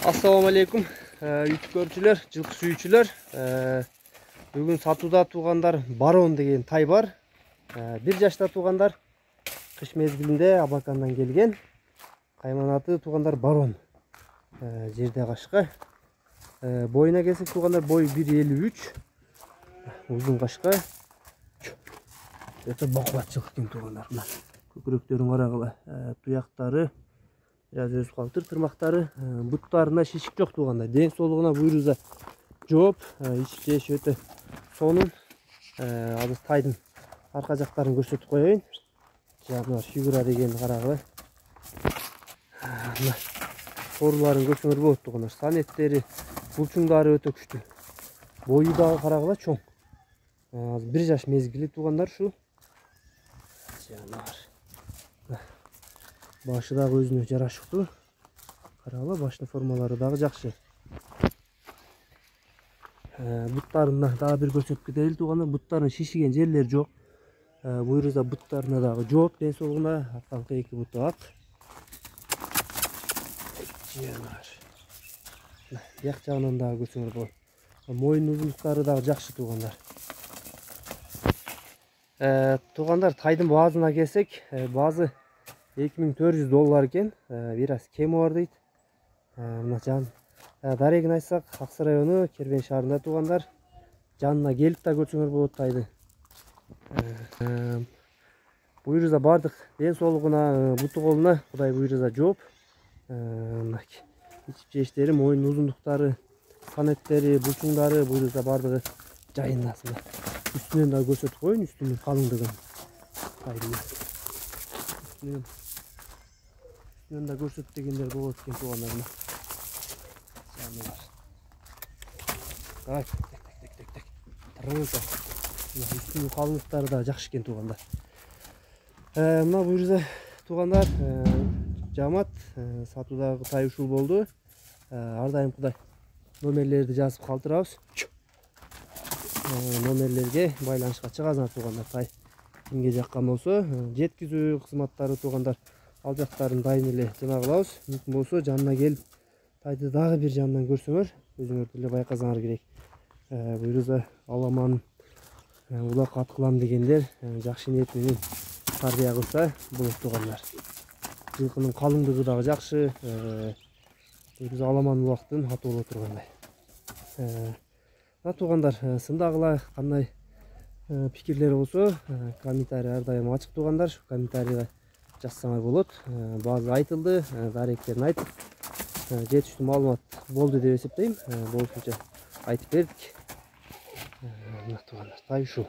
Assalamu alaikum. YouTube көрүүчүлөр, жылкы сүйүүчүлөр. Бүгүн сатууда туугандар Барон деген тай бар. 1 жашта туугандар. Кыш мезгилинде Абакандан келген. Кайманаты туугандар Барон. Жерде кашка. Боюна келсек туугандар бою 1.53. Узун кашка. Өтө бакубатчылык экен туугандар. Көкүрөктөрүн карагыла. Туяктары biraz өсүп калыптыр, тырмактары, буттарына шишик жок туугандар. Ден соолугуна буйруза жооп, ич жеш өтө сонун. Азыр тайдын арка жактарын көрсөтүп коеюн. Жана фигура дегенди карагыла. Сорларын көрсөңөр болот туугандар. Санеттери, булчуңдары өтө күчтүү. Бою дагы карагыла чоң. Азыр 1 жаш мезгили туугандар шу. Жанар. Başı da özüne жарашыктуу. Карагыла, башынын формалары дагы жакшы. Буттарына дагы бир көрсөтүп кетели туугандар. Буттарынын шишиген жерлери жок. Буйруза буттарына дагы жооп, ден соолугуна арканкы 2 буту ак. Бияк жагынан дагы көрсөңөр болот. Моюн узунлуктары дагы жакшы туугандар. Туугандар, тайдын баазына келсек, баазы $2400 экен, бираз кеми бар дейт. Мына жан дарегин айтсак, Аксы району Кербен шаарында туугандар. Жанына келип да көрсөңөр болот тайды. Буйруза бардык ден соолугуна, буту колуна Кудай буйруза жооп. Ичип жештери, моюн узундуктары, санеттери, булчуңдары буйруза бардыгы жайында. Үстүнөн да көрсөтүп коеюн, үстүнүн калыңдыгын. Üstünden de görsöp degenler болот экен туугандарына. Так. Тырыңыза. Үстүнүн калыңдыктары да жакшы экен туугандар. Мына буйруза туугандар, жамат сатуудагы тай ушул болду. Ар дайым Кудай номерлерди жазып калтырабыз. Номерлерге байланышка чыгасыңар туугандар. Тай кимге жаккан болсо, жеткизүү кызматтары туугандар ал жактарын дайын эле жана кылабыз. Мүмкүн болсо жанына келип тайды дагы бир жанынан көрсөңөр, өзүңөр деле байкасаңар керек. Буйруза аламан улак ат кылам дегендер жакшы ниет менен тарбия кылса болот туугандар. Жылкынын калыңдыгы дагы жакшы. Буйруза аламан улактын аты боло тургандай. Туугандар, сындагыла кандай пикирлер болсо, комментарий ар дайым ачык туугандар. Комментарийге жазсаңар болот. Баазы айтылды, даректерин айтып, жетиштүү маалымат болду деп эсептейм. Болушунча айтып бердик. Мына туугандар, тай ушул.